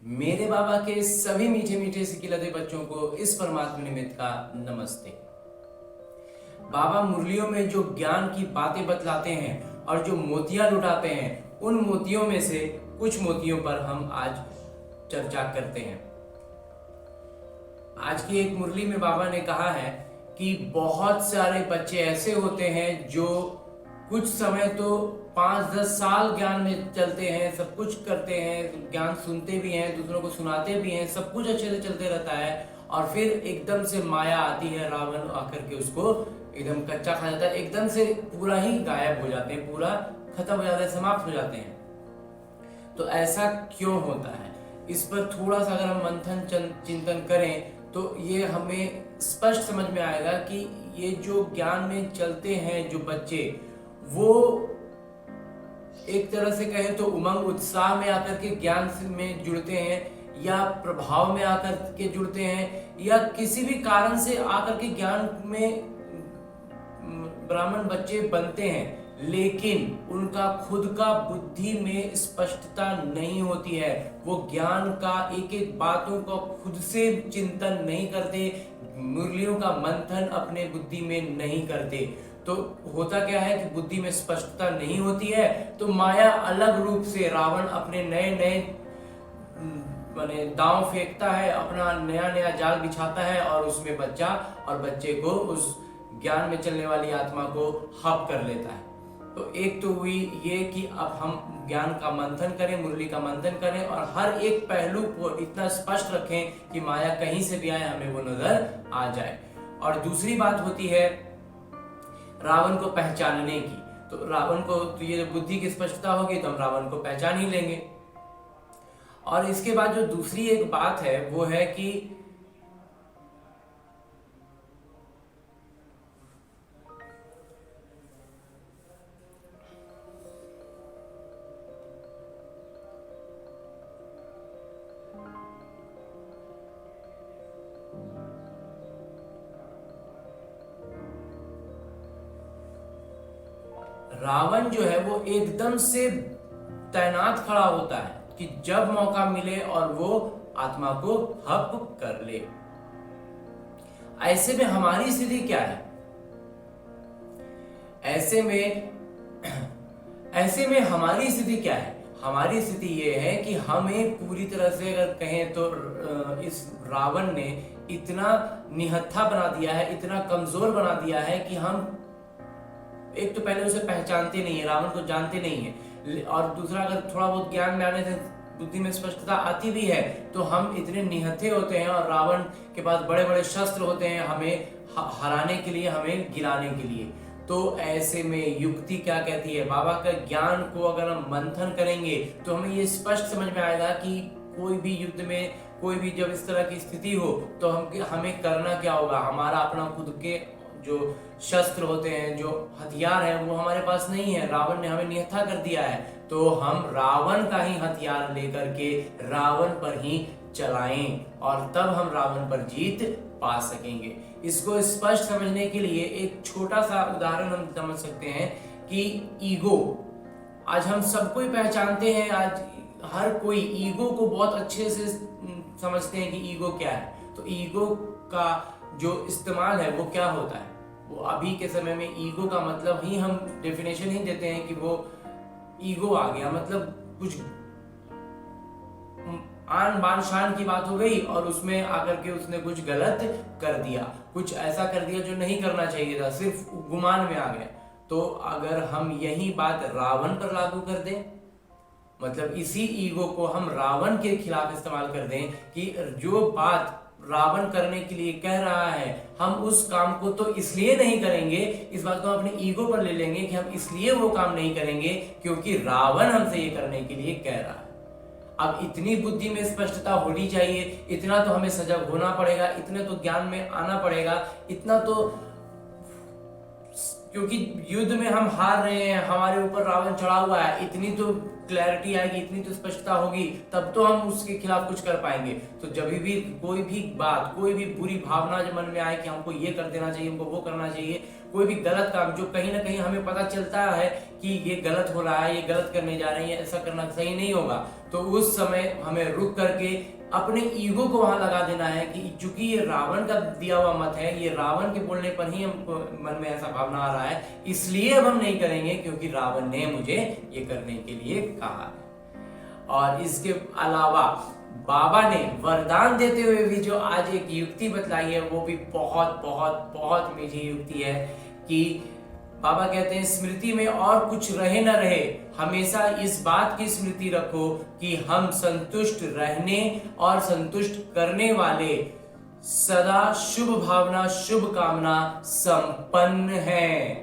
मेरे बाबा के सभी मीठे मीठे सिकिलते बच्चों को इस परमात्मा निमित्त का नमस्ते। बाबा मुरलियों में जो ज्ञान की बातें बतलाते हैं और जो मोतियां लुटाते हैं, उन मोतियों में से कुछ मोतियों पर हम आज चर्चा करते हैं। आज की एक मुरली में बाबा ने कहा है कि बहुत सारे बच्चे ऐसे होते हैं जो कुछ समय तो 5-10 साल ज्ञान में चलते हैं, सब कुछ करते हैं, ज्ञान सुनते भी हैं, दूसरों को सुनाते भी हैं, सब कुछ अच्छे से चलते रहता है, और फिर एकदम से माया आती है, रावण आकर के उसको एकदम कच्चा खा जाता है, एकदम से पूरा ही गायब हो जाते हैं, पूरा खत्म हो जाता है, समाप्त हो जाते हैं। तो ऐसा क्यों होता है, इस पर थोड़ा सा अगर हम मंथन चिंतन करें तो ये हमें स्पष्ट समझ में आएगा कि ये जो ज्ञान में चलते हैं जो बच्चे, वो एक तरह से कहें तो उमंग उत्साह में आकर के ज्ञान में जुड़ते हैं, या प्रभाव में आकर के जुड़ते हैं, या किसी भी कारण से आकर के ज्ञान में ब्राह्मण बच्चे बनते हैं, लेकिन उनका खुद का बुद्धि में स्पष्टता नहीं होती है। वो ज्ञान का एक एक बातों को खुद से चिंतन नहीं करते, मुरलियों का मंथन अपने बुद्धि में नहीं करते। तो होता क्या है कि बुद्धि में स्पष्टता नहीं होती है, तो माया अलग रूप से रावण अपने नए नए माने दांव फेंकता है, अपना नया नया जाल बिछाता है, और उसमें बच्चा और बच्चे को, उस ज्ञान में चलने वाली आत्मा को हप कर लेता है। तो एक तो हुई ये कि अब हम ज्ञान का मंथन करें, मुरली का मंथन करें, और हर एक पहलू को इतना स्पष्ट रखें कि माया कहीं से भी आए हमें वो नजर आ जाए। और दूसरी बात होती है रावण को पहचानने की। तो रावण को, तो ये बुद्धि की स्पष्टता होगी तो हम रावण को पहचान ही लेंगे। और इसके बाद जो दूसरी एक बात है वो है कि रावण जो है वो एकदम से तैनात खड़ा होता है कि जब मौका मिले और वो आत्मा को हप कर ले। ऐसे में हमारी स्थिति क्या है? ऐसे में हमारी स्थिति क्या है? हमारी स्थिति ये है कि हमें पूरी तरह से अगर कहें तो इस रावण ने इतना निहत्था बना दिया है, इतना कमजोर बना दिया है कि हम एक तो पहले उसे पहचानते नहीं है, रावण को जानते नहीं है, और दूसरा अगर थोड़ा बहुत ज्ञान में आने से बुद्धि में स्पष्टता आती भी है तो हम इतने निहत्थे होते हैं, और रावण के पास बड़े बड़े शस्त्र होते हैं हमें हराने के लिए, हमें गिराने के लिए। तो ऐसे में युक्ति क्या कहती है? बाबा का ज्ञान को अगर हम मंथन करेंगे तो हमें ये स्पष्ट समझ में आएगा कि कोई भी युद्ध में, कोई भी जब इस तरह की स्थिति हो तो हमें करना क्या होगा। हमारा अपना खुद के जो शस्त्र होते हैं, जो हथियार है, वो हमारे पास नहीं है, रावण ने हमें निहत्था कर दिया है, तो हम रावण का ही हथियार लेकर के रावण पर ही चलाएं, और तब हम रावण पर जीत पा सकेंगे। इसको स्पष्ट समझने के लिए एक छोटा सा उदाहरण हम समझ सकते हैं कि ईगो, आज हम सबको ही पहचानते हैं, आज हर कोई ईगो को बहुत अच्छे से समझते हैं कि ईगो क्या है। तो ईगो का जो इस्तेमाल है वो क्या होता है? वो अभी के समय में ईगो का मतलब ही हम डेफिनेशन ही देते हैं कि वो ईगो आ गया, मतलब कुछ आन बान शान की बात हो गई और उसमें आकर के उसने कुछ गलत कर दिया, कुछ ऐसा कर दिया जो नहीं करना चाहिए था, सिर्फ गुमान में आ गया। तो अगर हम यही बात रावण पर लागू कर दें, मतलब इसी ईगो को हम रावण के खिलाफ इस्तेमाल कर दें कि जो बात रावण करने के लिए कह रहा है हम उस काम को तो इसलिए नहीं करेंगे, इस बात को हम अपने ईगो पर ले लेंगे कि हम इसलिए वो काम नहीं करेंगे क्योंकि रावण हमसे ये करने के लिए कह रहा है। अब इतनी बुद्धि में स्पष्टता होनी चाहिए, इतना तो हमें सजग होना पड़ेगा, इतने तो ज्ञान में आना पड़ेगा, इतना तो, क्योंकि युद्ध में हम हार रहे हैं, हमारे ऊपर रावण चढ़ा हुआ है, इतनी तो क्लैरिटी आएगी, इतनी तो स्पष्टता होगी, तब तो हम उसके खिलाफ कुछ कर पाएंगे। तो जब भी कोई भी बात, कोई भी बुरी भावना जब मन में आए कि हमको ये कर देना चाहिए, हमको वो करना चाहिए, कोई भी गलत काम जो कहीं ना कहीं हमें पता चलता है कि ये गलत हो रहा है, ये गलत करने जा रहे हैं, ऐसा करना सही नहीं होगा, तो उस समय हमें रुक करके अपने ईगो को वहां लगा देना है कि चूंकि ये रावण का दिया हुआ मत है, ये रावण के बोलने पर ही हमको मन में ऐसा भावना आ रहा है, इसलिए अब हम नहीं करेंगे क्योंकि रावण ने मुझे ये करने के लिए कहा है। और इसके अलावा बाबा ने वरदान देते हुए भी जो आज एक युक्ति बतलाई है वो भी बहुत बहुत बहुत मीठी युक्ति है कि बाबा कहते हैं स्मृति में और कुछ रहे न रहे, हमेशा इस बात की स्मृति रखो कि हम संतुष्ट रहने और संतुष्ट करने वाले, सदा शुभ भावना शुभ कामना संपन्न है।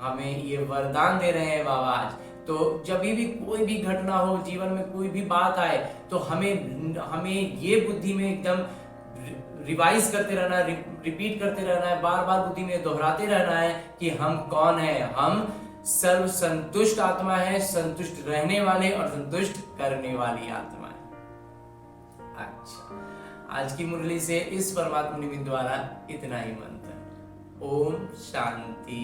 हमें ये वरदान दे रहे हैं बाबा आज। तो जब भी कोई भी घटना हो जीवन में, कोई भी बात आए, तो हमें ये बुद्धि में एकदम रिवाइज करते रहना है, रिपीट करते रहना है, बार बार बुद्धि में दोहराते रहना है कि हम कौन है। हम सर्व संतुष्ट आत्मा है, संतुष्ट रहने वाले और संतुष्ट करने वाली आत्मा है। अच्छा, आज की मुरली से इस परमात्मा निमित्त द्वारा इतना ही मंत्र। ओम शांति।